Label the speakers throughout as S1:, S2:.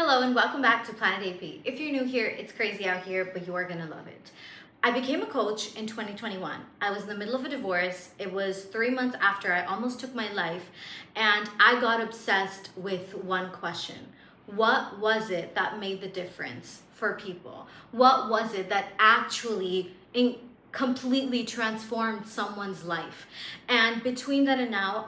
S1: Hello and welcome back to Planet AP. If you're new here, it's crazy out here, but you are gonna love it. I became a coach in 2021. I was in the middle of a divorce. It was 3 months after I almost took my life, and I got obsessed with one question. What was it that made the difference for people? What was it that actually completely transformed someone's life? And between then and now,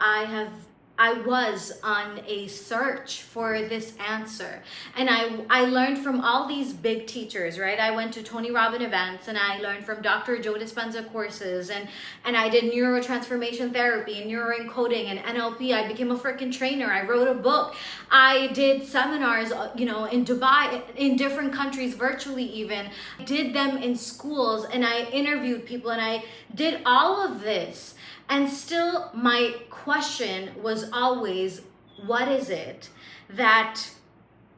S1: I was on a search for this answer. And I learned from all these big teachers, right? I went to Tony Robbins events and I learned from Dr. Joe Dispenza courses and I did neurotransformation therapy and neuroencoding and NLP. I became a freaking trainer. I wrote a book. I did seminars, in Dubai, in different countries, virtually even. I did them in schools and I interviewed people and I did all of this. And still my question was always, what is it that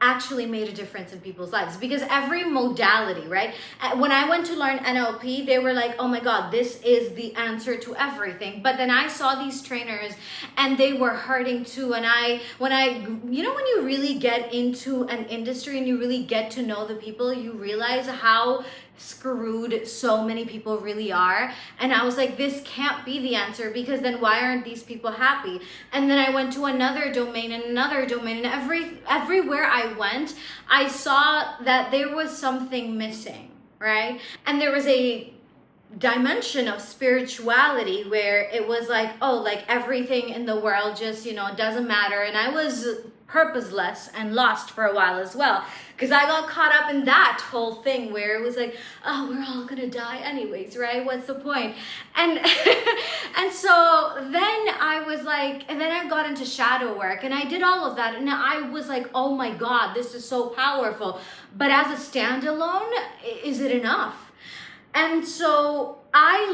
S1: actually made a difference in people's lives? Because every modality, right? When I went to learn NLP, they were like, oh my God, this is the answer to everything. But then I saw these trainers and they were hurting too. And when you really get into an industry and you really get to know the people, you realize how screwed so many people really are. And I was like, this can't be the answer, because then why aren't these people happy? And then I went to another domain and another domain, and everywhere I went, I saw that there was something missing, right? And there was a dimension of spirituality where it was like, oh, like everything in the world just, doesn't matter. And I was purposeless and lost for a while as well, because I got caught up in that whole thing where it was like, oh, we're all gonna die anyways, right? What's the point? And and so then I was like, and then I got into shadow work and I did all of that, and I was like, oh my God, this is so powerful. But as a standalone, is it enough? And so I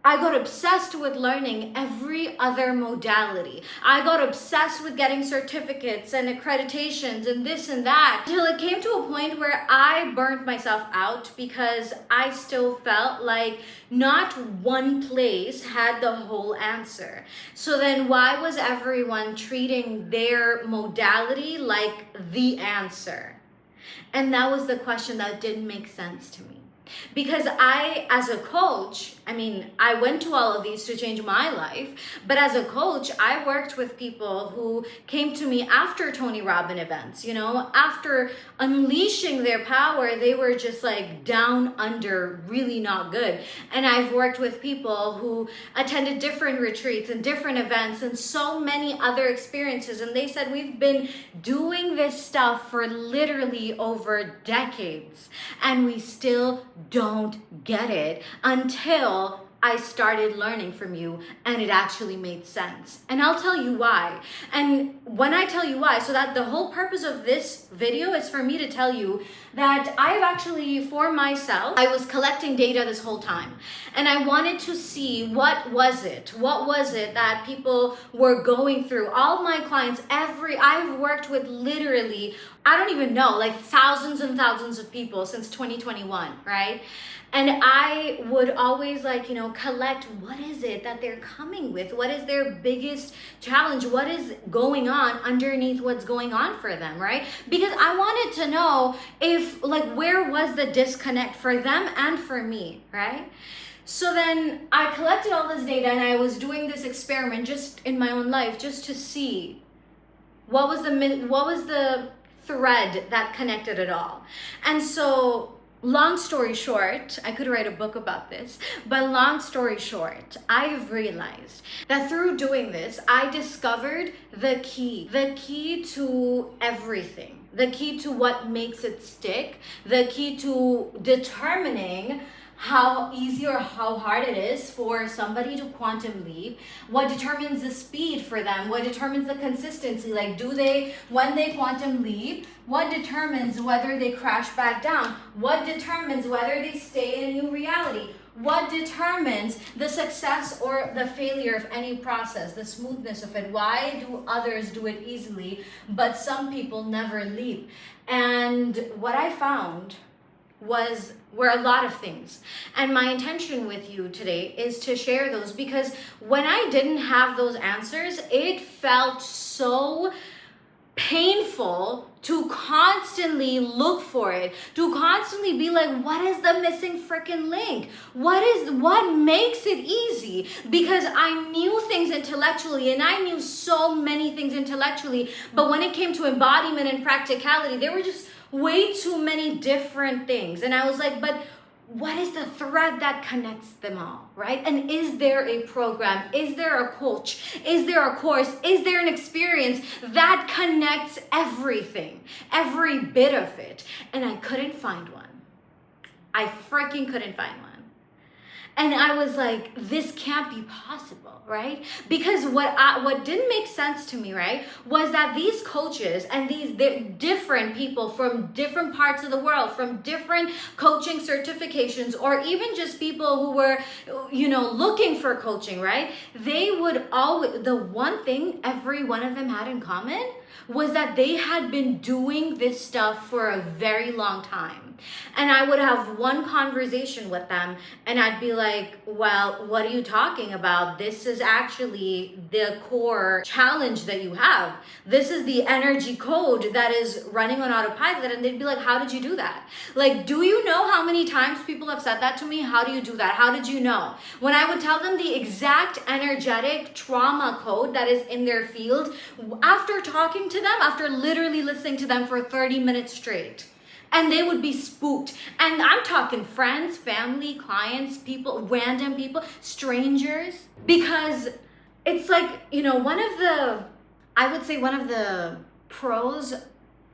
S1: got obsessed with learning every other modality. I got obsessed with getting certificates and accreditations and this and that, until it came to a point where I burnt myself out, because I still felt like not one place had the whole answer. So then why was everyone treating their modality like the answer? And that was the question that didn't make sense to me. Because I, as a coach, I went to all of these to change my life, but as a coach, I worked with people who came to me after Tony Robbins events, after unleashing their power, they were just like down under, really not good. And I've worked with people who attended different retreats and different events and so many other experiences. And they said, we've been doing this stuff for literally over decades, and we still don't get it until I started learning from you and it actually made sense. And I'll tell you why. And when I tell you why, so that the whole purpose of this video is for me to tell you that I've actually, for myself, I was collecting data this whole time. And I wanted to see what was it that people were going through. All my clients, I've worked with literally, I don't even know, like thousands and thousands of people since 2021, right? And I would always collect, what is it that they're coming with? What is their biggest challenge? What is going on underneath what's going on for them, right? Because I wanted to know where was the disconnect for them and for me, right? So then I collected all this data and I was doing this experiment just in my own life, just to see what was the thread that connected it all. And so, long story short, I could write a book about this, but long story short, I've realized that through doing this, I discovered the key to everything, the key to what makes it stick, the key to determining how easy or how hard it is for somebody to quantum leap, what determines the speed for them, what determines the consistency, when they quantum leap, what determines whether they crash back down, what determines whether they stay in a new reality, what determines the success or the failure of any process, the smoothness of it. Why do others do it easily, but some people never leap? And what I found were a lot of things. And my intention with you today is to share those, because when I didn't have those answers, it felt so painful to constantly look for it, to constantly be like, what is the missing freaking link? What makes it easy? Because I knew things intellectually and I knew so many things intellectually, but when it came to embodiment and practicality, there were just way too many different things. And I was like, but what is the thread that connects them all, right? And is there a program? Is there a coach? Is there a course? Is there an experience that connects everything, every bit of it? And I couldn't find one. I freaking couldn't find one. And I was like, this can't be possible, right? Because what didn't make sense to me, right, was that these coaches and these different people from different parts of the world, from different coaching certifications, or even just people who were, looking for coaching, right? They would always, the one thing every one of them had in common was that they had been doing this stuff for a very long time. And I would have one conversation with them and I'd be like, well, what are you talking about? This is actually the core challenge that you have. This is the energy code that is running on autopilot. And they'd be like, how did you do that? Like, do you know how many times people have said that to me? How do you do that? How did you know? When I would tell them the exact energetic trauma code that is in their field, after talking to them, after literally listening to them for 30 minutes straight, and they would be spooked. And I'm talking friends, family, clients, people, random people, strangers, because it's like, one of the pros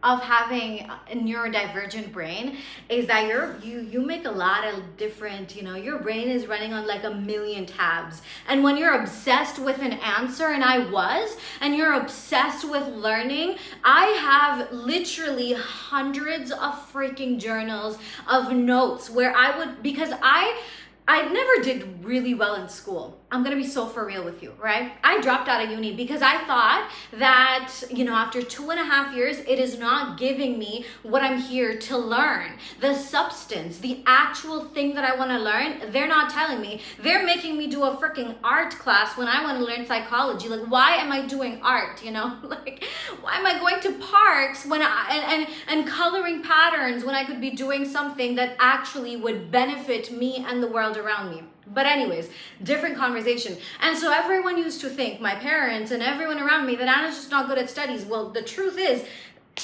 S1: of having a neurodivergent brain is that you make a lot of different, your brain is running on like a million tabs. And when you're obsessed with an answer, and I was, and you're obsessed with learning, I have literally hundreds of freaking journals of notes where because I never did really well in school. I'm gonna be so for real with you, right? I dropped out of uni because I thought that, after 2.5 years, it is not giving me what I'm here to learn. The substance, the actual thing that I wanna learn, they're not telling me. They're making me do a freaking art class when I wanna learn psychology. Like, why am I doing art, Like, why am I going to parks when and coloring patterns when I could be doing something that actually would benefit me and the world around me? But anyways, different conversation. And so everyone used to think, my parents and everyone around me, that I was just not good at studies. Well, the truth is,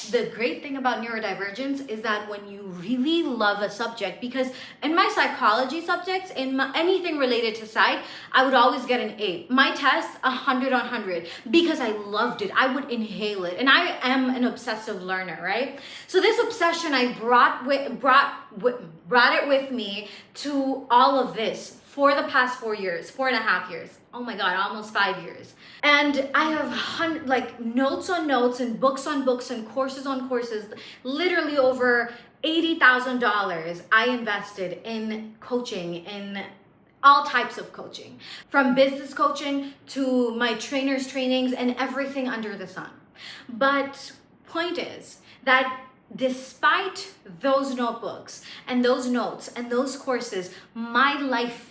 S1: the great thing about neurodivergence is that when you really love a subject, because in my psychology subjects, anything related to psych, I would always get an A. My tests, 100 on 100, because I loved it. I would inhale it. And I am an obsessive learner, right? So this obsession, I brought it with me to all of this for the past 4.5 years. Oh my God, almost 5 years. And I have notes on notes and books on books and courses on courses, literally over $80,000 I invested in coaching, in all types of coaching, from business coaching to my trainer's trainings and everything under the sun. But point is that despite those notebooks and those notes and those courses, my life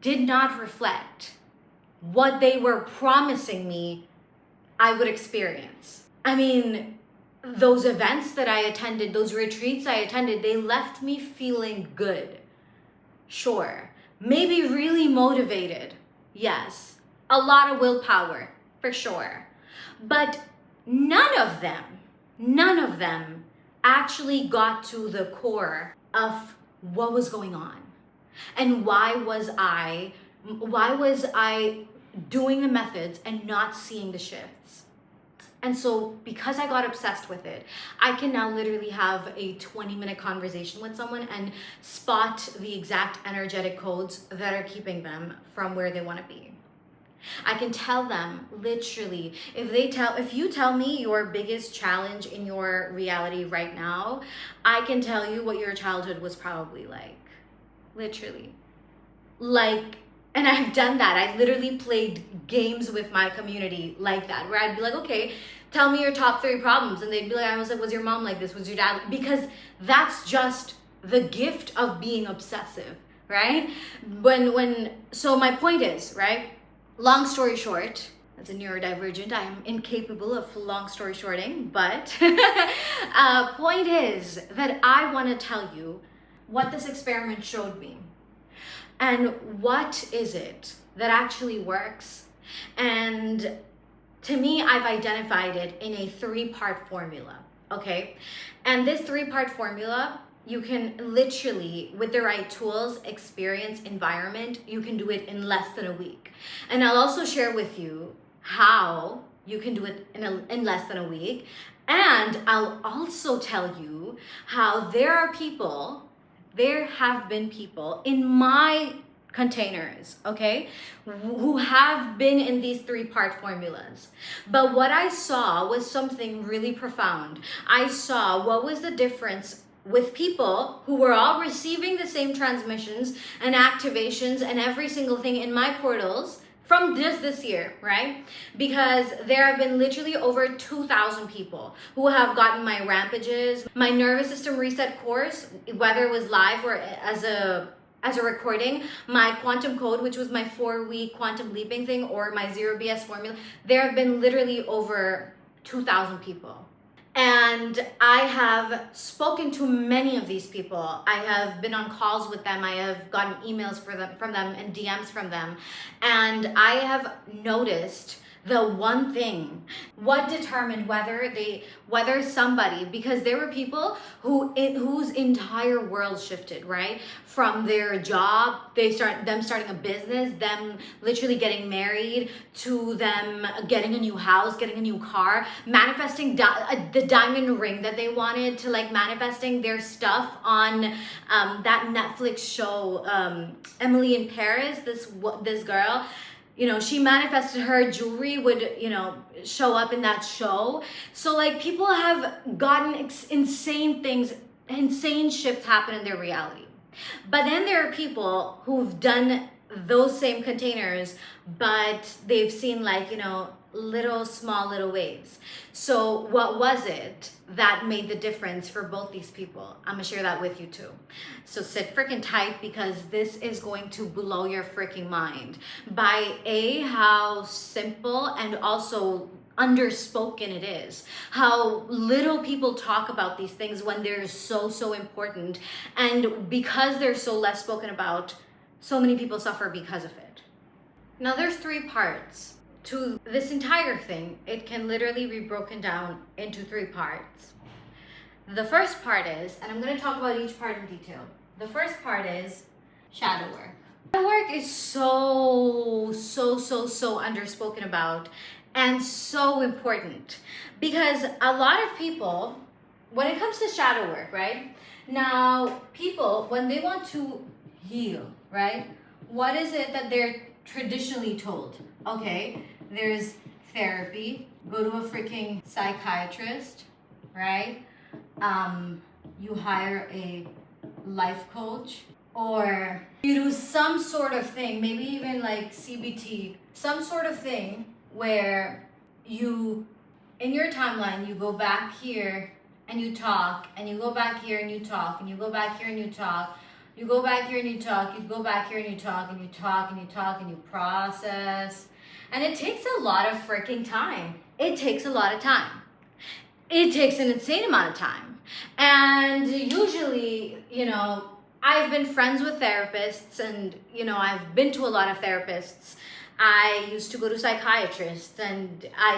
S1: did not reflect what they were promising me I would experience. I mean, those events that I attended, those retreats I attended, they left me feeling good. Sure. Maybe really motivated. Yes. A lot of willpower, for sure. But none of them actually got to the core of what was going on. And why was I doing the methods and not seeing the shifts? And so because I got obsessed with it, I can now literally have a 20-minute conversation with someone and spot the exact energetic codes that are keeping them from where they want to be. I can tell them literally, if you tell me your biggest challenge in your reality right now, I can tell you what your childhood was probably like. Literally. And I've done that. I literally played games with my community like that, where I'd be like, okay, tell me your top 3 problems. And they'd be like, was your mom like this? Was your dad? Because that's just the gift of being obsessive, right? So my point is, right? Long story short, As a neurodivergent, I am incapable of long story shorting, but point is that I want to tell you what this experiment showed me and what is it that actually works. And to me, I've identified it in a 3-part formula, okay? And this 3-part formula, you can literally, with the right tools, experience, environment, you can do it in less than a week. And I'll also share with you how you can do it in less than a week. And I'll also tell you how there have been people in my containers, okay, who have been in these 3-part formulas. But what I saw was something really profound. I saw what was the difference with people who were all receiving the same transmissions and activations and every single thing in my portals from this year, right? Because there have been literally over 2,000 people who have gotten my rampages, my nervous system reset course, whether it was live or as a recording, my quantum code, which was my 4-week quantum leaping thing, or my 0 BS formula. There have been literally over 2,000 people. And I have spoken to many of these people. I have been on calls with them. I have gotten emails from them and DMs from them. And I have noticed the one thing, what determined whether somebody, because there were people whose entire world shifted, right? From their job, them starting a business, them literally getting married, to them getting a new house, getting a new car, manifesting the diamond ring that they wanted, to like manifesting their stuff on that Netflix show, Emily in Paris, this girl. You know, she manifested her jewelry would, show up in that show. So like people have gotten insane things, insane shifts happen in their reality. But then there are people who've done those same containers, but they've seen like, small little waves. So what was it that made the difference for both these people? I'm gonna share that with you too. So sit freaking tight, because this is going to blow your freaking mind by how simple and also underspoken it is, how little people talk about these things when they're so important, and because they're so less spoken about, so many people suffer because of it. Now there's 3 parts to this entire thing. It can literally be broken down into 3 parts. The first part is, and I'm going to talk about each part in detail. The first part is shadow work. Shadow work is so underspoken about and so important, because a lot of people, when it comes to shadow work, right? Now, people, when they want to heal, right? What is it that they're traditionally told? Okay, there's therapy, go to a freaking psychiatrist, right? You hire a life coach, or you do some sort of thing, maybe even like CBT, some sort of thing where you, in your timeline, you go back here and you talk, and you go back here and you talk, and you go back here and you talk, you go back here and you talk, you go back here and you talk, and you talk and you talk and you process. And it takes a lot of freaking time. It takes a lot of time. It takes an insane amount of time. And usually, I've been friends with therapists, and, I've been to a lot of therapists. I used to go to psychiatrists, and I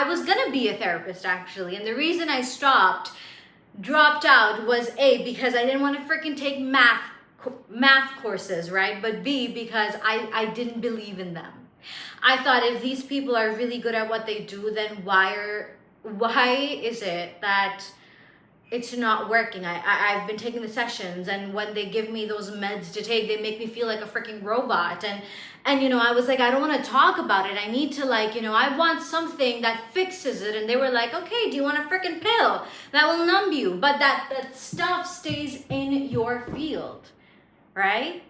S1: was gonna be a therapist actually. And the reason I dropped out was A, because I didn't want to freaking take math courses, right? But B, because I didn't believe in them. I thought, if these people are really good at what they do, then why is it that it's not working? I've been taking the sessions, and when they give me those meds to take, they make me feel like a freaking robot. And I was like, I don't want to talk about it. I need to I want something that fixes it. And they were like, okay, do you want a freaking pill that will numb you? But that stuff stays in your field, right?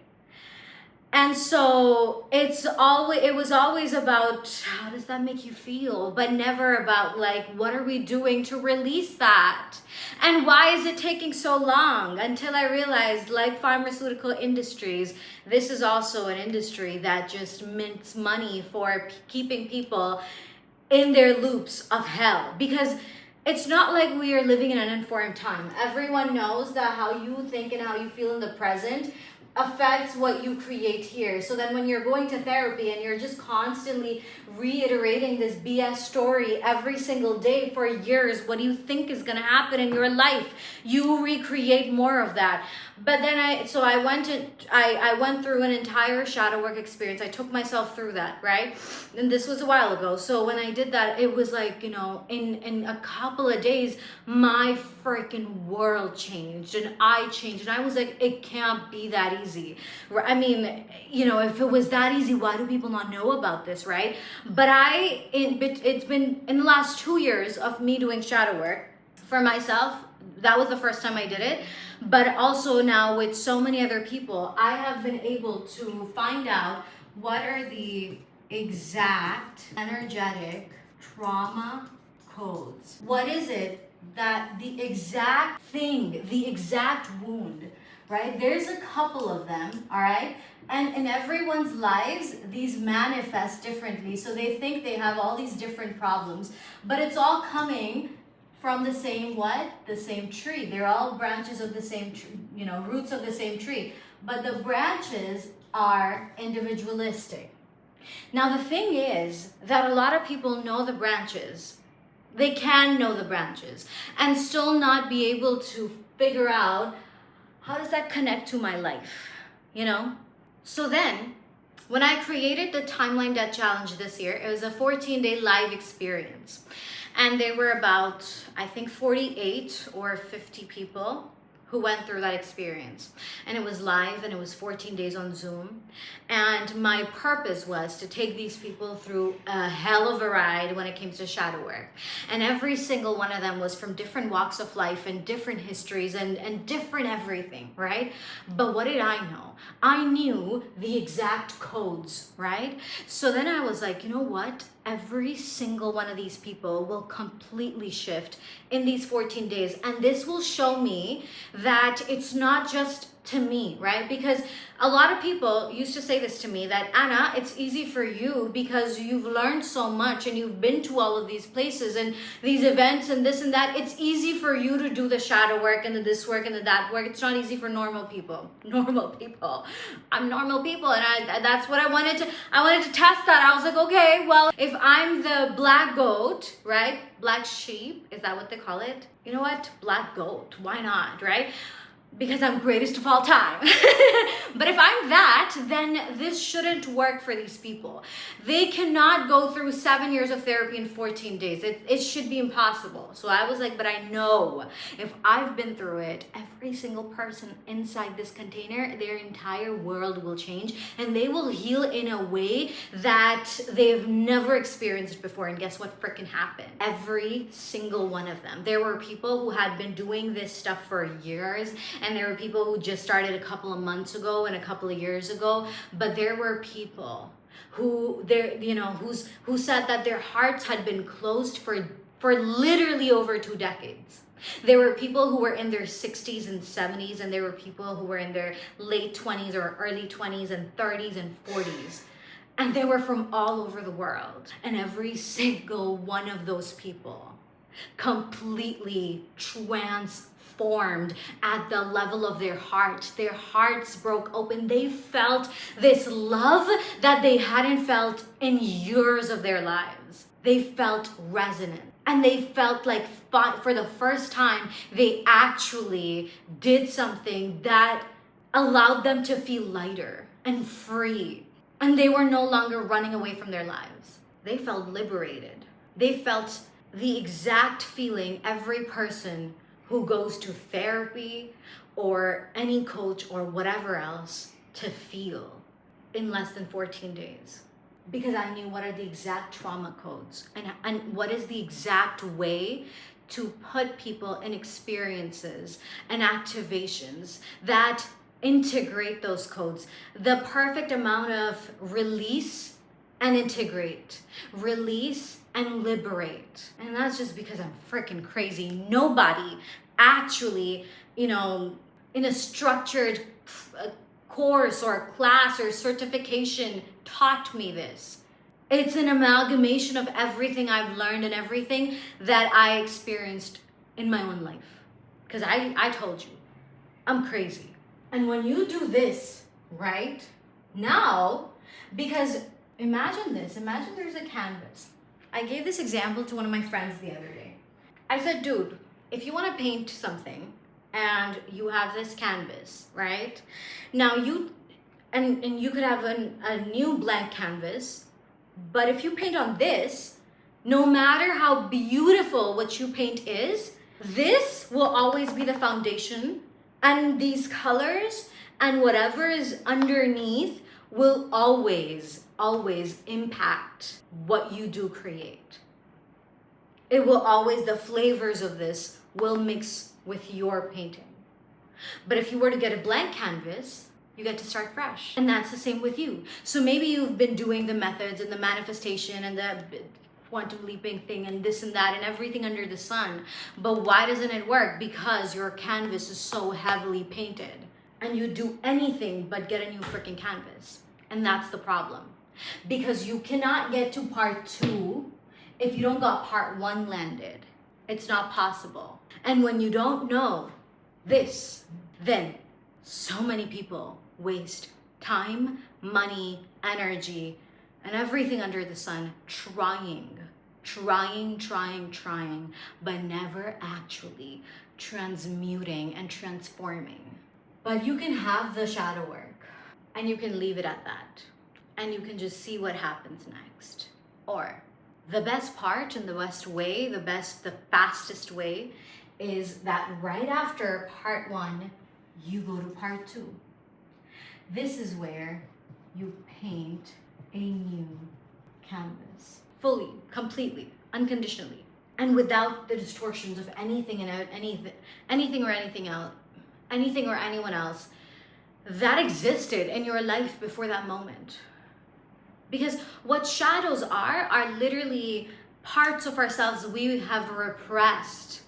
S1: And so it was always about how does that make you feel, but never about like what are we doing to release that? And why is it taking so long? Until I realized, like pharmaceutical industries, this is also an industry that just mints money for keeping people in their loops of hell. Because it's not like we are living in an uninformed time. Everyone knows that how you think and how you feel in the present affects what you create here. So then when you're going to therapy and you're just constantly reiterating this BS story every single day for years, what do you think is going to happen in your life? You recreate more of that. But then I went through an entire shadow work experience. I took myself through that, right? And this was a while ago. So when I did that, it was like, in a couple of days, my freaking world changed and I changed. And I was like, it can't be that easy. I mean, if it was that easy, why do people not know about this, right? But it's been in the last 2 years of me doing shadow work for myself. That was the first time I did it. But also now with so many other people, I have been able to find out what are the exact energetic trauma codes. What is it that the exact thing, the exact wound, right? There's a couple of them, all right? And in everyone's lives, these manifest differently. So they think they have all these different problems, but it's all coming from the same what? The same tree. They're all branches of the same tree, roots of the same tree. But the branches are individualistic. Now the thing is that a lot of people know the branches. They can know the branches and still not be able to figure out how does that connect to my life, So then, when I created the Timeline Death Challenge this year, it was a 14-day live experience. And there were about, I think, 48 or 50 people who went through that experience. And it was live and it was 14 days on Zoom. And my purpose was to take these people through a hell of a ride when it came to shadow work. And every single one of them was from different walks of life and different histories and different everything, right? But what did I know? I knew the exact codes, right? So then I was like, you know what? Every single one of these people will completely shift in these 14 days. And this will show me that it's not just to me, right? Because a lot of people used to say this to me, that Anna, it's easy for you because you've learned so much and you've been to all of these places and these events and this and that. It's easy for you to do the shadow work and the this work and the that work. It's not easy for normal people. Normal people. I'm normal people, and that's what I wanted to test that. I was like, okay, well, if I'm the black goat, right? Black sheep, is that what they call it? You know what? Black goat. Why not, right? Because I'm greatest of all time. But if I'm that, then this shouldn't work for these people. They cannot go through 7 years of therapy in 14 days. It should be impossible. So I was like, but I know if I've been through it, every single person inside this container, their entire world will change and they will heal in a way that they've never experienced before. And guess what freaking happened? Every single one of them. There were people who had been doing this stuff for years, and there were people who just started a couple of months ago and a couple of years ago. But there were people who who said that their hearts had been closed for literally over 2 decades. There were people who were in their 60s and 70s, and there were people who were in their late 20s or early 20s and 30s and 40s. And they were from all over the world. And every single one of those people completely transformed at the level of their heart. Their hearts broke open. They felt this love that they hadn't felt in years of their lives. They felt resonant. And they felt like for the first time, they actually did something that allowed them to feel lighter and free. And they were no longer running away from their lives. They felt liberated. They felt the exact feeling every person who goes to therapy or any coach or whatever else to feel in less than 14 days. Because I knew what are the exact trauma codes and what is the exact way to put people in experiences and activations that integrate those codes. The perfect amount of release and integrate, release and liberate. And that's just because I'm freaking crazy. Nobody actually, in a structured course or class or certification taught me this. It's an amalgamation of everything I've learned and everything that I experienced in my own life. Because I told you, I'm crazy. And when you do this, right, now, because imagine there's a canvas. I gave this example to one of my friends the other day. I said, dude, if you want to paint something and you have this canvas, right? Now you could have a new blank canvas, but if you paint on this, no matter how beautiful what you paint is, this will always be the foundation, and these colors and whatever is underneath will always impact what you do create. It will always, the flavors of this will mix with your painting. But if you were to get a blank canvas, you get to start fresh. And that's the same with you. So maybe you've been doing the methods and the manifestation and the quantum leaping thing and this and that and everything under the sun. But why doesn't it work? Because your canvas is so heavily painted. And you do anything but get a new freaking canvas. And that's the problem. Because you cannot get to part 2 if you don't got part 1 landed. It's not possible. And when you don't know this, then so many people waste time, money, energy, and everything under the sun trying, but never actually transmuting and transforming. But you can have the shadow work and you can leave it at that. And you can just see what happens next. Or the best part and the best way, the fastest way is that right after part 1, you go to part 2. This is where you paint a new canvas. Fully, completely, unconditionally. And without the distortions of anything or anyone else that existed in your life before that moment. Because what shadows are literally parts of ourselves we have repressed.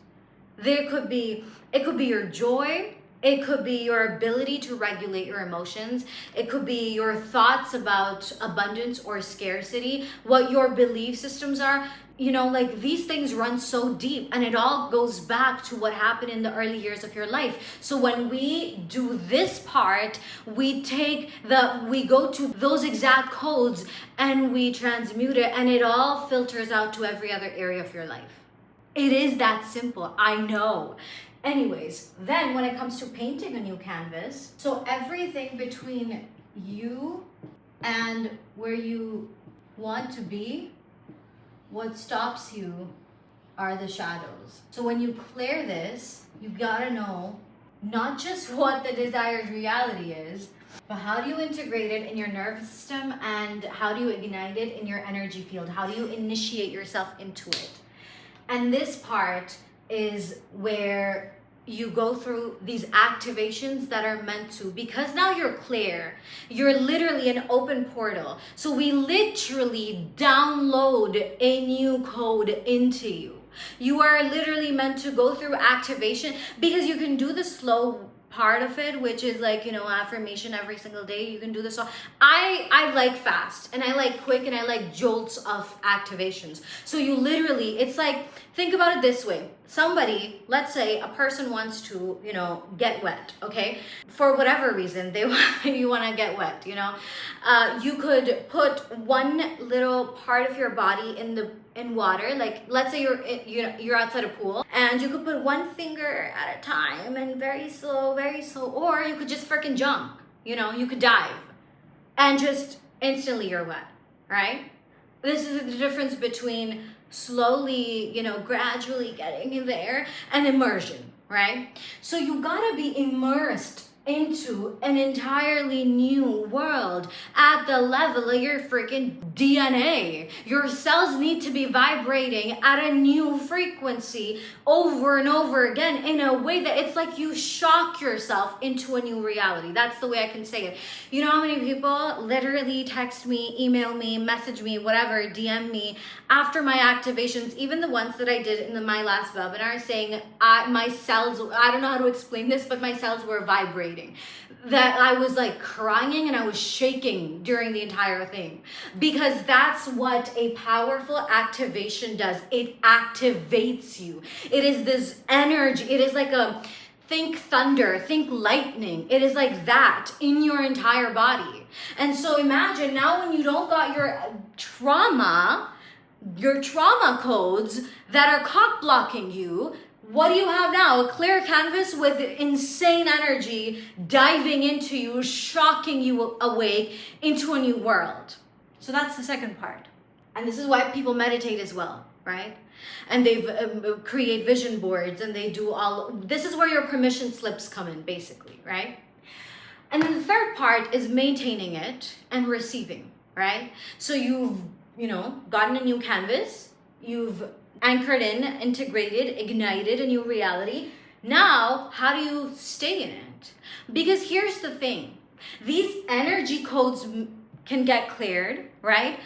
S1: It could be your joy. It could be your ability to regulate your emotions. It could be your thoughts about abundance or scarcity, what your belief systems are. These things run so deep, and it all goes back to what happened in the early years of your life. So when we do this part, we go to those exact codes and we transmute it, and it all filters out to every other area of your life. It is that simple, I know. Anyways, then when it comes to painting a new canvas, so everything between you and where you want to be, what stops you are the shadows. So when you clear this, you gotta know not just what the desired reality is, but how do you integrate it in your nervous system, and how do you ignite it in your energy field? How do you initiate yourself into it? And this part is where you go through these activations that are meant to, because now you're clear, you're literally an open portal. So we literally download a new code into you. You are literally meant to go through activation, because you can do the slow part of it, which is affirmation every single day. You can do this. So I like fast, and I like quick, and I like jolts of activations. So you literally, it's like, think about it this way. Somebody, let's say a person wants to, get wet, okay? For whatever reason, you want to get wet, you could put one little part of your body in water. Like, let's say you're outside a pool, and you could put one finger at a time and very slow, or you could just freaking jump, you could dive and just instantly you're wet, right? This is the difference between slowly, gradually getting in there and immersion, right? So you gotta be immersed into an entirely new world at the level of your freaking DNA. Your cells need to be vibrating at a new frequency over and over again in a way that it's like you shock yourself into a new reality. That's the way I can say it. You know how many people literally text me, email me, message me, whatever, DM me after my activations, even the ones that I did in my last webinar, saying my cells, I don't know how to explain this, but my cells were vibrating. That I was like crying and I was shaking during the entire thing, because that's what a powerful activation does. It activates you. It is this energy. It is like a think thunder, think lightning. It is like that in your entire body. And so imagine now when you don't got your trauma codes that are cock blocking you, what do you have now? A clear canvas with insane energy diving into you, shocking you awake into a new world. So that's the second part. And this is why people meditate as well, right? And they create vision boards and they do this is where your permission slips come in, basically, right? And then the third part is maintaining it and receiving, right? So you've, gotten a new canvas, you've anchored in, integrated, ignited a new reality. Now, how do you stay in it? Because here's the thing. These energy codes can get cleared, right?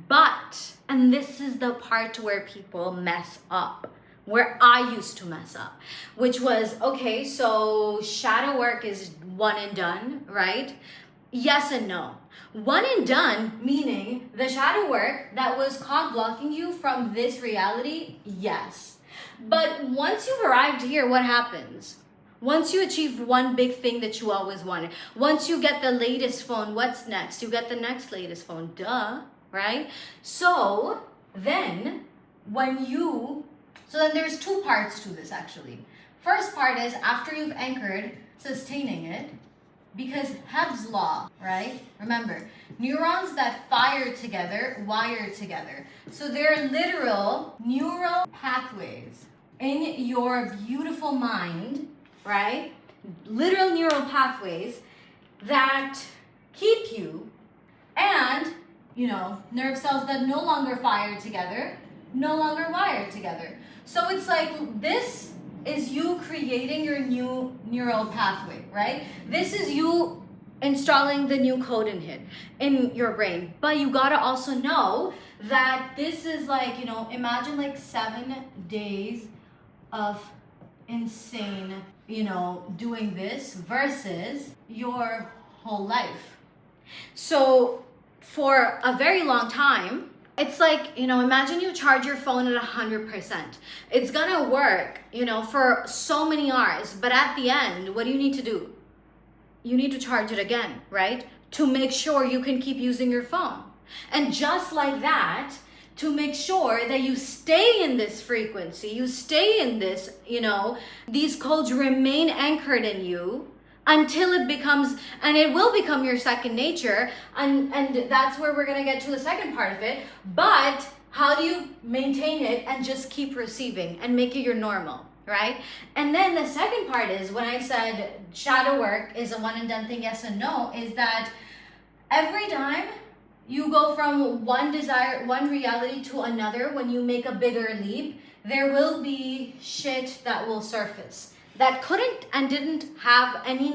S1: But, and this is the part where people mess up, where I used to mess up, which was, okay, so shadow work is one and done, right? Yes and no. One and done, meaning the shadow work that was cog blocking you from this reality, yes. But once you've arrived here, what happens? Once you achieve one big thing that you always wanted, once you get the latest phone, what's next? You get the next latest phone, duh, right? So then there's two parts to this actually. First part is after you've anchored, sustaining it. Because Hebb's law, right? Remember, neurons that fire together, wire together. So they're literal neural pathways in your beautiful mind, right? Literal neural pathways that keep you, and, nerve cells that no longer fire together, no longer wire together. So it's like this is you creating your new neural pathway, right? This is you installing the new code in your brain. But you gotta also know that this is like, imagine like 7 days of insane, doing this versus your whole life. So for a very long time, it's like, imagine you charge your phone at 100%. It's gonna work, for so many hours, but at the end, what do you need to do? You need to charge it again, right? To make sure you can keep using your phone. And just like that, to make sure that you stay in this frequency, you stay in this, these codes remain anchored in you until it becomes, and it will become your second nature, and that's where we're gonna get to the second part of it. But how do you maintain it and just keep receiving and make it your normal, right? And then the second part is, when I said shadow work is a one and done thing, yes and no, is that every time you go from one reality to another, when you make a bigger leap, there will be shit that will surface that couldn't and didn't have any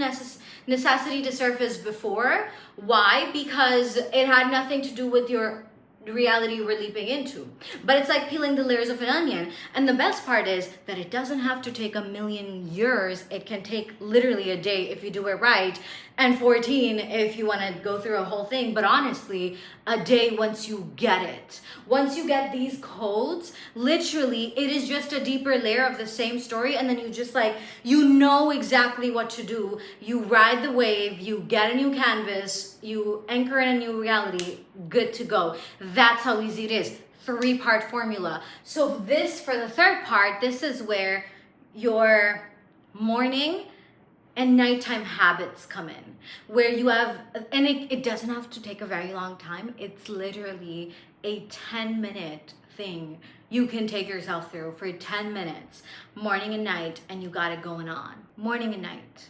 S1: necessity to surface before. Why? Because it had nothing to do with your reality you were leaping into. But it's like peeling the layers of an onion. And the best part is that it doesn't have to take 1,000,000 years. It can take literally a day if you do it right, and 14 if you want to go through a whole thing. But honestly, a day once you get it. Once you get these codes, literally it is just a deeper layer of the same story, and then you just know exactly what to do. You ride the wave, you get a new canvas, you anchor in a new reality, good to go. That's how easy it is. 3-part formula. So this, for the third part, this is where your morning and nighttime habits come in, where you have, and it doesn't have to take a very long time. It's literally a 10-minute thing you can take yourself through for 10 minutes, morning and night, and you got it going on. Morning and night.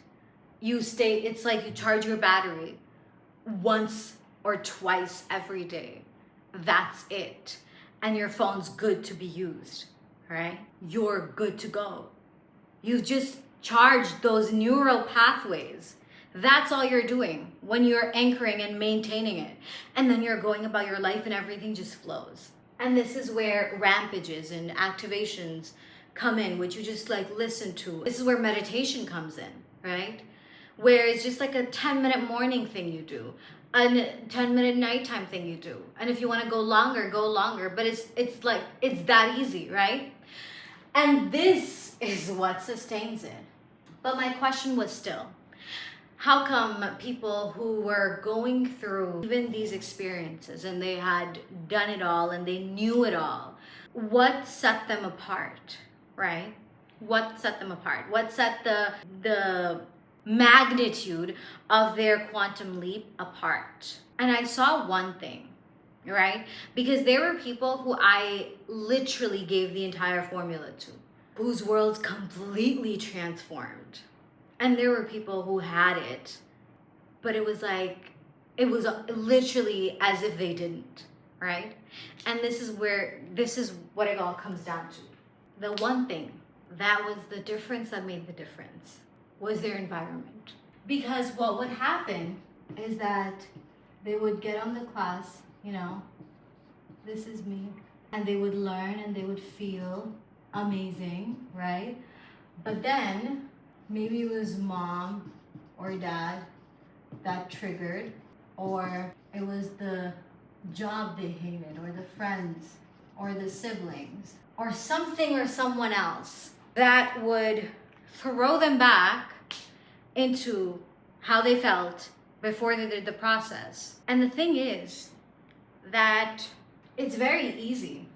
S1: it's like you charge your battery once or twice every day. That's it. And your phone's good to be used, right? You're good to go. You've just charged those neural pathways. That's all you're doing when you're anchoring and maintaining it. And then you're going about your life and everything just flows. And this is where rampages and activations come in, which you just like listen to. This is where meditation comes in, right? Where it's just like a 10-minute morning thing you do, a 10-minute nighttime thing you do. And if you want to go longer, but it's like, it's that easy, right? And this is what sustains it. But my question was still, how come people who were going through even these experiences and they had done it all and they knew it all, what set them apart, right? What set them apart? What set the magnitude of their quantum leap apart? And I saw one thing, right? Because there were people who I literally gave the entire formula to, whose worlds completely transformed. And there were people who had it, but it was like, it was literally as if they didn't, right? And this is what it all comes down to. The one thing that was the difference that made the difference was their environment. Because what would happen is that they would get on the class, this is me, and they would learn and they would feel amazing, right? But then maybe it was mom or dad that triggered, or it was the job they hated, or the friends, or the siblings, or something or someone else that would throw them back into how they felt before they did the process. And the thing is that it's very easy.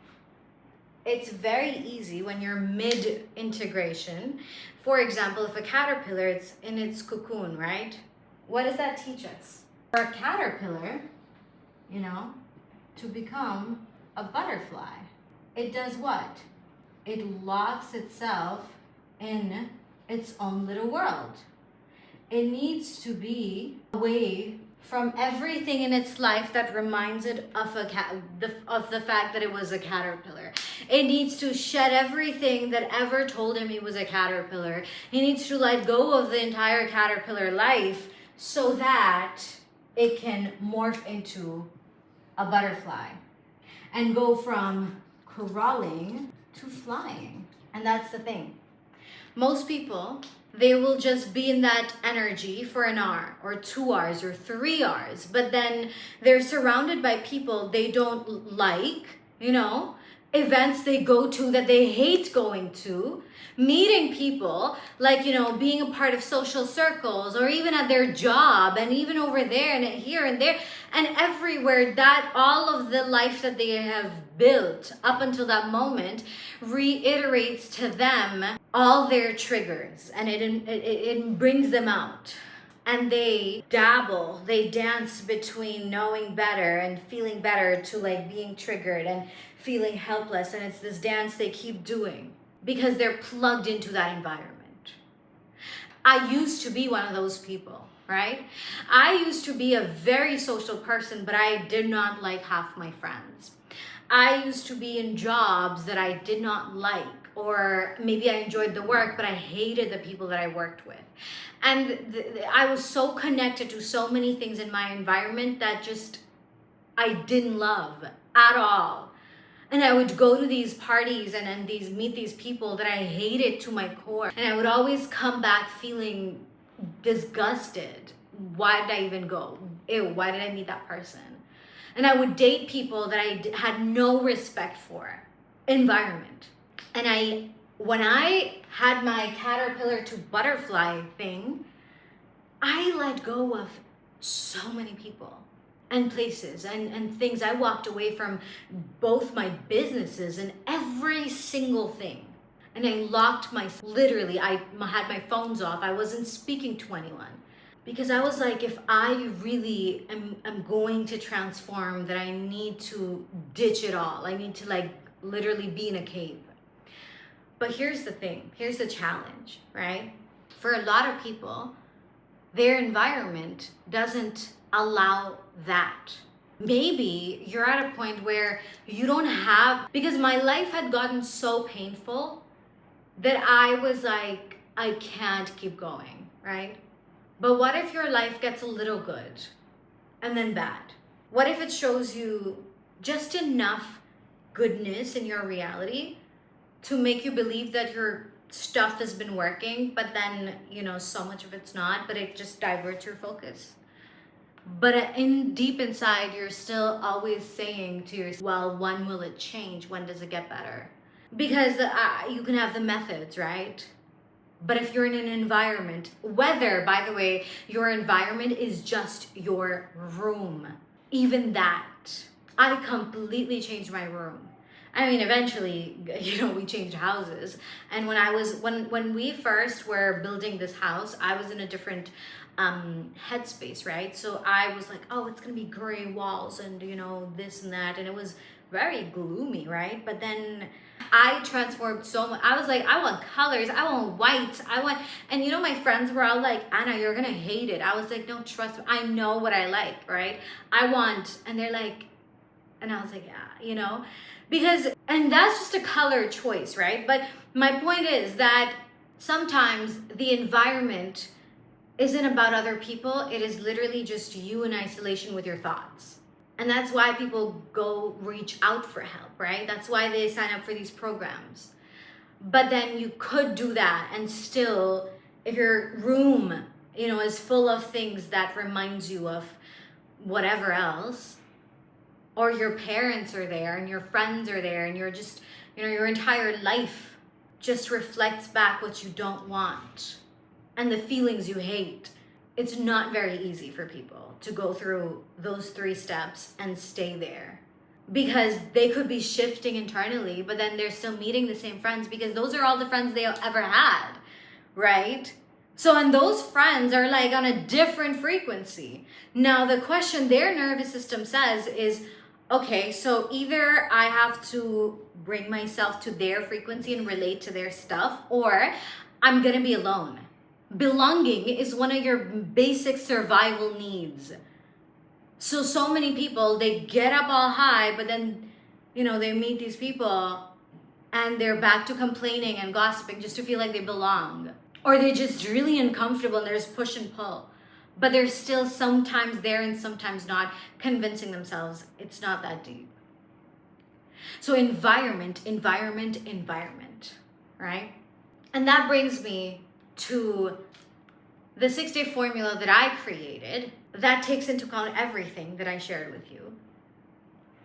S1: It's very easy when you're mid-integration. For example, if a caterpillar, it's in its cocoon, right? What does that teach us? For a caterpillar, to become a butterfly, it does what? It locks itself in its own little world. It needs to be away from everything in its life that reminds it of the fact that it was a caterpillar. It needs to shed everything that ever told him he was a caterpillar. He needs to let go of the entire caterpillar life so that it can morph into a butterfly and go from crawling to flying. And that's the thing. Most people, they will just be in that energy for an hour or 2 hours or 3 hours, but then they're surrounded by people they don't like, events they go to that they hate going to, meeting people, like, being a part of social circles, or even at their job, and even over there and here and there and everywhere, that all of the life that they have built up until that moment reiterates to them all their triggers, and it brings them out. And they dabble, they dance between knowing better and feeling better to like being triggered and feeling helpless. And it's this dance they keep doing because they're plugged into that environment. I used to be one of those people, right? I used to be a very social person, but I did not like half my friends. I used to be in jobs that I did not like, or maybe I enjoyed the work, but I hated the people that I worked with. And I was so connected to so many things in my environment that just I didn't love at all. And I would go to these parties and meet these people that I hated to my core. And I would always come back feeling disgusted. Why did I even go? Ew, why did I meet that person? And I would date people that I had no respect for. Environment. And when I had my caterpillar to butterfly thing, I let go of so many people and places and things. I walked away from both my businesses and every single thing. And I locked literally, I had my phones off. I wasn't speaking to anyone. Because I was like, if I really am going to transform, that I need to ditch it all. I need to like literally be in a cave. But here's the thing, here's the challenge, right? For a lot of people, their environment doesn't allow that. Maybe you're at a point where you don't have, because my life had gotten so painful that I was like, I can't keep going, right? But what if your life gets a little good and then bad? What if it shows you just enough goodness in your reality to make you believe that your stuff has been working, but then, so much of it's not, but it just diverts your focus? But in deep inside, you're still always saying to yourself, well, when will it change? When does it get better? Because you can have the methods, right? But if you're in an environment, whether, by the way, your environment is just your room, even that, I completely changed my room. I mean, eventually, we changed houses. And when we first were building this house, I was in a different headspace, right? So I was like, oh, it's gonna be gray walls and this and that, and it was very gloomy, right? But then I transformed so much. I was like, I want colors, I want white, and my friends were all like, Anna, you're gonna hate it. I was like, no, trust me, I know what I like, right? And they're like, and I was like, yeah, because, and that's just a color choice, right? But my point is that sometimes the environment isn't about other people. It is literally just you in isolation with your thoughts. And that's why people go reach out for help, right? That's why they sign up for these programs. But then you could do that and still, if your room, is full of things that reminds you of whatever else, or your parents are there and your friends are there and you're just, your entire life just reflects back what you don't want and the feelings you hate. It's not very easy for people to go through those 3 steps and stay there, because they could be shifting internally, but then they're still meeting the same friends because those are all the friends they ever had, right? So, and those friends are like on a different frequency. Now, the question their nervous system says is, okay, so either I have to bring myself to their frequency and relate to their stuff, or I'm gonna be alone. Belonging is one of your basic survival needs. So many people, they get up all high, but then, they meet these people and they're back to complaining and gossiping just to feel like they belong. Or they're just really uncomfortable and there's push and pull. But they're still sometimes there and sometimes not, convincing themselves it's not that deep. So environment, right? And that brings me to the 6-day formula that I created that takes into account everything that I shared with you.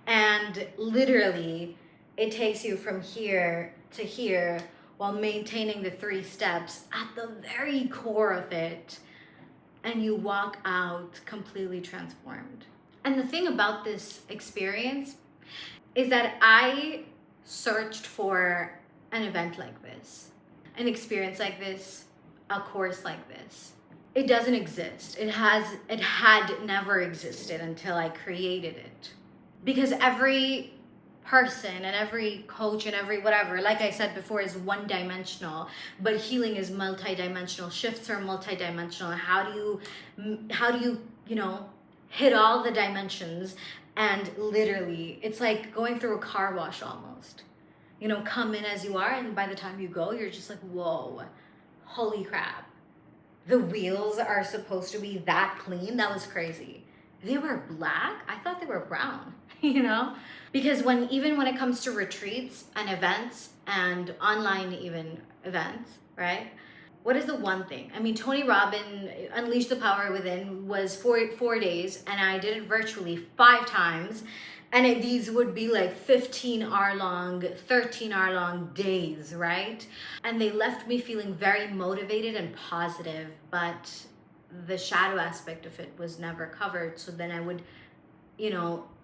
S1: And literally, it takes you from here to here while maintaining the 3 steps at the very core of it. And you walk out completely transformed. And the thing about this experience is that I searched for an event like this, an experience like this, a course like this. It doesn't exist. It had never existed until I created it. Because every person and every coach and every whatever, like I said before, is one-dimensional, but healing is multi-dimensional. Shifts are multi-dimensional. How do you hit all the dimensions? And literally, it's like going through a car wash almost. Come in as you are, and by the time you go, you're just like, whoa, holy crap. The wheels are supposed to be that clean. That was crazy. They were black. I thought they were brown, because even when it comes to retreats and events and online even events, right? What is the one thing? I mean, Tony Robbins Unleash the Power Within was 4 days, and I did it virtually 5 times. And these would be like 15-hour long, 13-hour long days, right? And they left me feeling very motivated and positive, but the shadow aspect of it was never covered. So then I would,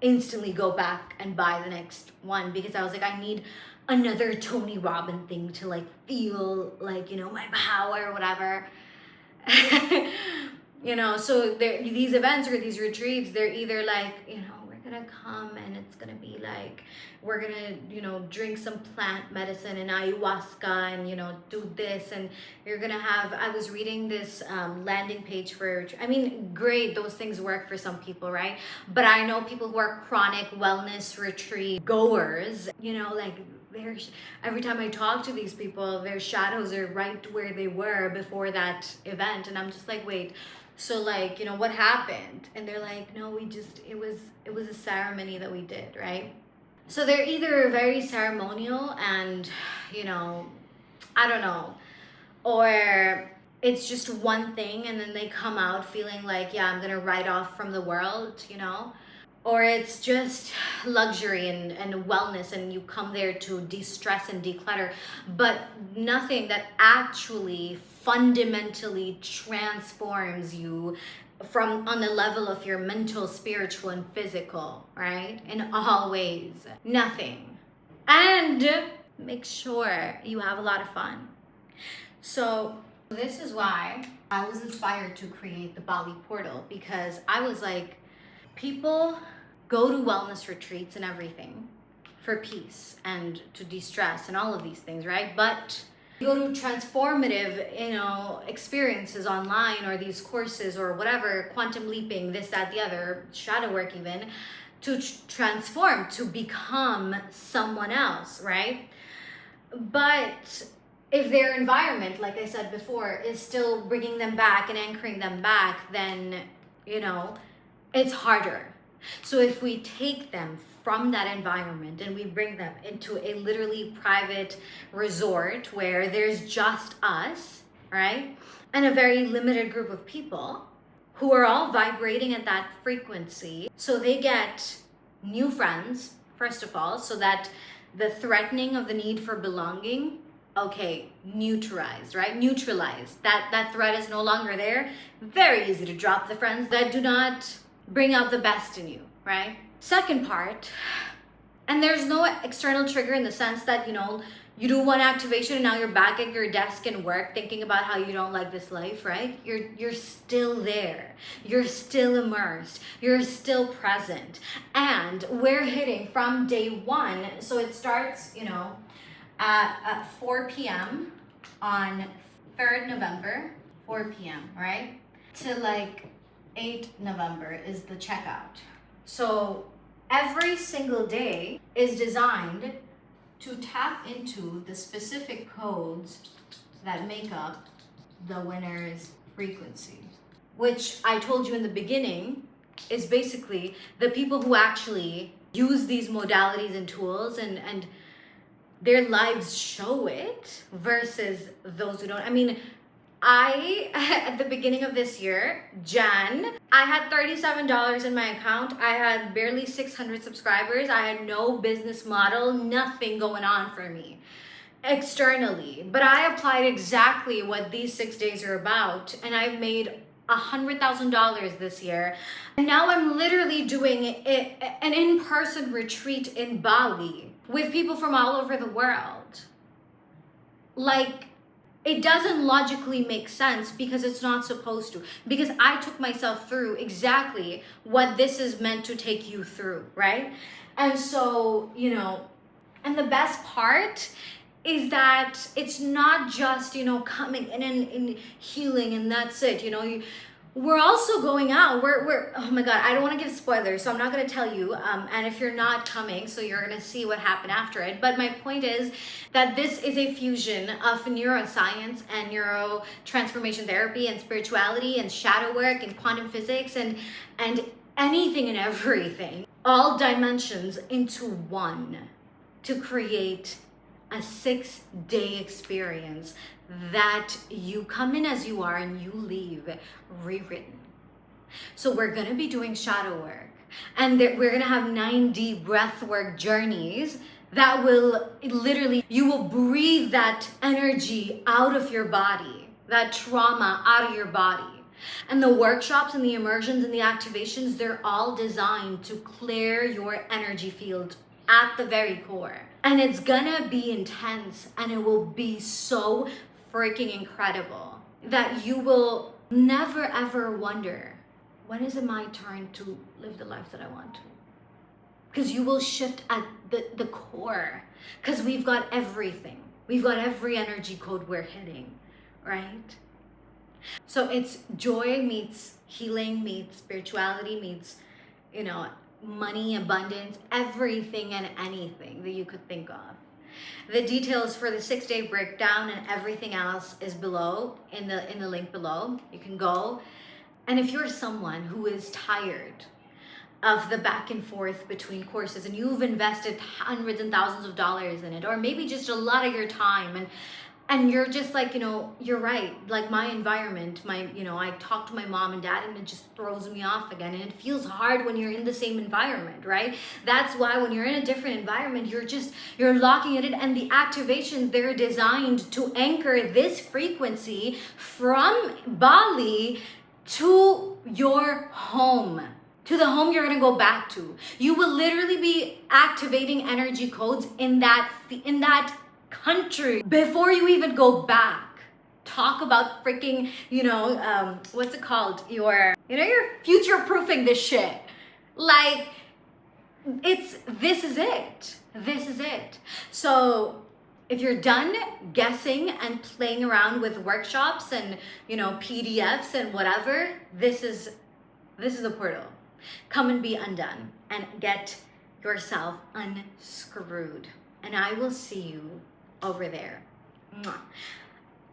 S1: instantly go back and buy the next one, because I was like, I need another Tony Robbins thing to like feel like, my power or whatever. So these events or these retreats, they're either like, we're gonna come and it's gonna be like, we're gonna, drink some plant medicine and ayahuasca and, do this. And you're gonna have, I was reading this landing page for, I mean, great, those things work for some people, right? But I know people who are chronic wellness retreat goers, like, every time I talk to these people, their shadows are right where they were before that event. And I'm just like, wait, so like, what happened? And they're like, no, it was a ceremony that we did, right? So they're either very ceremonial and, I don't know, or it's just one thing and then they come out feeling like, yeah, I'm gonna write off from the world, or it's just luxury and wellness, and you come there to de-stress and declutter, but nothing that actually fundamentally transforms you from on the level of your mental, spiritual, and physical, right? In all ways, nothing. And make sure you have a lot of fun. So this is why I was inspired to create the Bali portal, because I was like, people go to wellness retreats and everything for peace and to de-stress and all of these things, right? But you go to transformative, experiences online, or these courses or whatever, quantum leaping, this, that, the other, shadow work even, to transform, to become someone else, right? But if their environment, like I said before, is still bringing them back and anchoring them back, then, it's harder. So if we take them from that environment and we bring them into a literally private resort where there's just us, right? And a very limited group of people who are all vibrating at that frequency. So they get new friends, first of all, so that the threatening of the need for belonging, okay, neutralized, right? Neutralized. That threat is no longer there. Very easy to drop the friends that do not bring out the best in you, right? Second part, and there's no external trigger in the sense that, you do one activation and now you're back at your desk and work thinking about how you don't like this life, right? You're still there. You're still immersed. You're still present. And we're hitting from day one. So it starts, at 4 p.m. on 3rd November, 4 p.m., right? To like 8 November is the checkout. So every single day is designed to tap into the specific codes that make up the winner's frequency, which I told you in the beginning is basically the people who actually use these modalities and tools and their lives show it versus those who don't. I mean, at the beginning of this year, Jan, I had $37 in my account. I had barely 600 subscribers. I had no business model, nothing going on for me externally. But I applied exactly what these 6 days are about, and I've made $100,000 this year. And now I'm literally doing an in-person retreat in Bali with people from all over the world. Like, it doesn't logically make sense because it's not supposed to. Because I took myself through exactly what this is meant to take you through, right? And so, and the best part is that it's not just, coming in and healing and that's it, we're also going out. We're oh my God, I don't want to give spoilers, so I'm not going to tell you. And if you're not coming, so you're going to see what happened after it. But my point is that this is a fusion of neuroscience and neuro transformation therapy and spirituality and shadow work and quantum physics and anything and everything, all dimensions into one, to create a 6-day experience that you come in as you are and you leave rewritten. So we're going to be doing shadow work, and we're going to have 9D breath work journeys that will literally, you will breathe that energy out of your body, that trauma out of your body. And the workshops and the immersions and the activations, they're all designed to clear your energy field at the very core. And it's gonna be intense, and it will be so freaking incredible that you will never ever wonder, when is it my turn to live the life that I want to? because you will shift at the core, because we've got everything. We've got every energy code we're hitting, right? So it's joy meets healing meets spirituality meets, you know, money, abundance, everything and anything that you could think of. The details for the 6-day breakdown and everything else is below in the link below. You can go. And if you're someone who is tired of the back and forth between courses and you've invested hundreds and thousands of dollars in it, or maybe just a lot of your time, and you're just like, you know, you're right, like my environment, I talk to my mom and dad and it just throws me off again, and it feels hard when you're in the same environment, right? That's why when you're in a different environment, you're locking it in, and the activations, they're designed to anchor this frequency from Bali to your home, to the home you're gonna go back to. You will literally be activating energy codes in that country before you even go back. Talk about freaking, what's it called? You're future proofing this shit. Like, this is it. This is it. So if you're done guessing and playing around with workshops and, PDFs and whatever, this is the portal. Come and be undone and get yourself unscrewed. And I will see you over there. Mwah.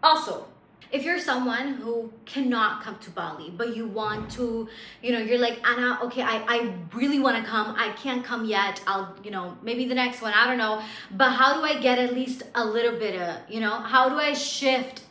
S1: Also, if you're someone who cannot come to Bali, but you want to, you're like, Anna, okay, I really want to come. I can't come yet. I'll, maybe the next one, I don't know. But how do I get at least a little bit of, how do I shift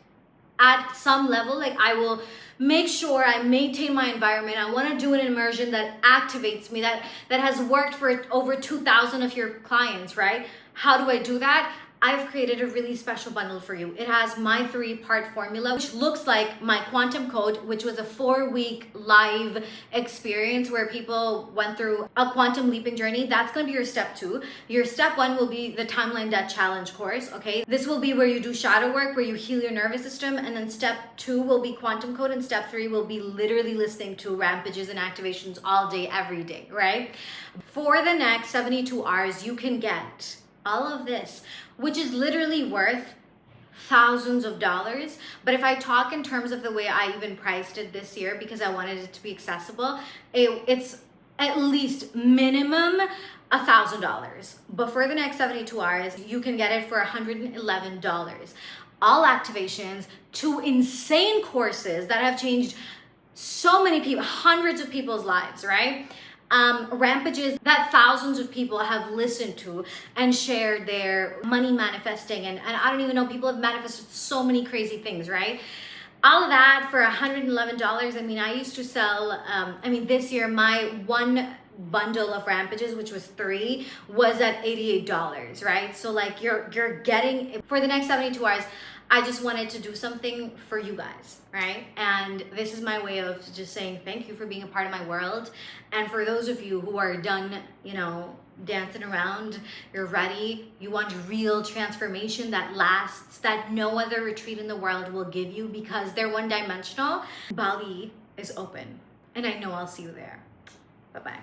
S1: at some level? Like, I will make sure I maintain my environment. I want to do an immersion that activates me, that has worked for over 2,000 of your clients, right? How do I do that? I've created a really special bundle for you. It has my 3-part formula, which looks like my quantum code, which was a 4-week live experience where people went through a quantum leaping journey. That's gonna be your step 2. Your step 1 will be the Timeline Death Challenge course, okay? This will be where you do shadow work, where you heal your nervous system, and then step 2 will be quantum code, and step 3 will be literally listening to rampages and activations all day, every day, right? For the next 72 hours, you can get all of this, which is literally worth thousands of dollars. But if I talk in terms of the way I even priced it this year, because I wanted it to be accessible, it's at least minimum $1,000. But for the next 72 hours, you can get it for $111. All activations, 2 insane courses that have changed so many people, hundreds of people's lives, right? Rampages that thousands of people have listened to and shared their money manifesting, and I don't even know, people have manifested so many crazy things, right? All of that for $111. I mean, I used to sell, this year my one bundle of rampages, which was 3, was at $88, right? So like you're getting, for the next 72 hours, I just wanted to do something for you guys, right? And this is my way of just saying thank you for being a part of my world. And for those of you who are done, dancing around, you're ready, you want real transformation that lasts, that no other retreat in the world will give you because they're one-dimensional, Bali is open. And I know I'll see you there. Bye-bye.